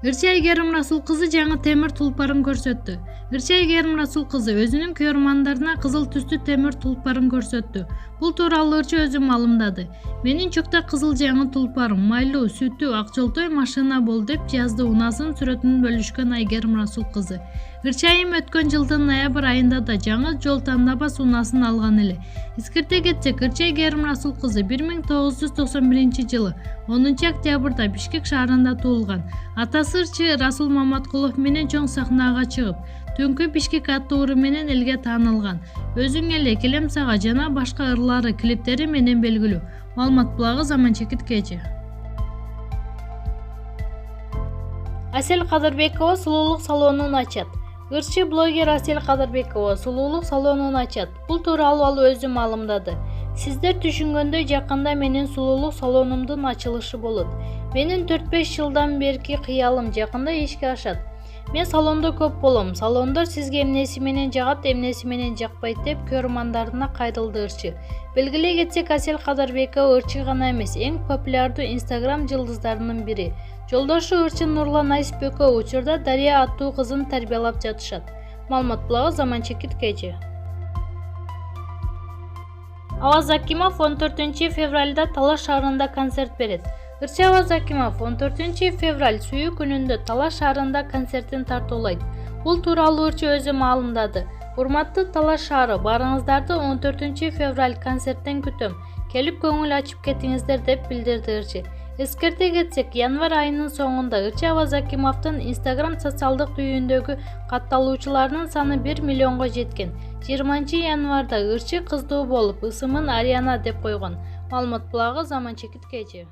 Ырчы Айгерим Расул кызы жаңы темир тулпарын көрсөттү. Ырчы Айгерим Расул кызы өзүнүн көрөрмандарына кызыл түстүү темир тулпарын көрсөттү. Бул тууралуу ырчы өзү маалымдады. Менин чокто кызыл жаңы тулпарым, майлуу, сүттүү, ак жолтой машина болду деп жазды унаасынын сүрөтүн бөлүшкөн Айгерим Расул кызы. Ырчы айым өткөн жылдын ноябрь айында да жаңы жол тандабас унаасын алган эле. Эскерте кетсек, Ырчы Айгерим Расул кызы 1991 жылы 10 октябрда Бишкек шаарында туулган. Атасы ырчы Расул Маматкулов менен чоң сахнага чыгып, Түнкү Бишкек аттуу менен элге таанылган. Өзүң эле, Келем сага жана башка ырлары, клиптери менен белгилүү. Маалымат булагы Заманча KG. Асель Кадырбекова сулуулук салонун ачат. Ырчы блогер Асель Кадырбекова сулуулук салонун ачат. Бул тууралуу ал өзү маалымдады. Сиздер түшүнгөндөй жакында менин сулуулук салонумдун ачылышы болот. Менин 4-5 жылдан берки кыялым жакында ишке ашат. Мен салондо көп болом. Салондор сизге эмнеси менен жагат, эмнеси менен жакпайт деп көрөрмандарына кайрылды ырчы. Белгилей кетсек, Асель Кадырбекова ырчы гана эмес, эң популярдуу Instagram жылдыздарынын бири. Жолдошу ырчы Нурлан Айсбеков учурда Дария аттуу кызын тарбиялап жатышат. Маалымат булагы Заманча KG. Аваз Акимов 14 февралда Талаш шаарында концерт берет. Ырчы Аваз Акимов 14 февраль сүйүү күнүндө Талаш шаарында концертин тартуулайт. Бул тууралуу ырчы өзү маалымдады. Урматтуу Талаш шаары, баарыңыздарды 14 февраль концерттен күтөм. Келип көңүл ачып кетиңиздер деп билдирди ырчы. Эскерте кетсек, январь айынын соңунда ырчы Аваз Акимовдун Instagram социалдык түйүндөгү катталуучуларынын саны 1 миллионго жеткен. 20 январда ырчы кыздуу болуп, ысымын Ариана деп койгон. Маалымат булагы Заманча KG.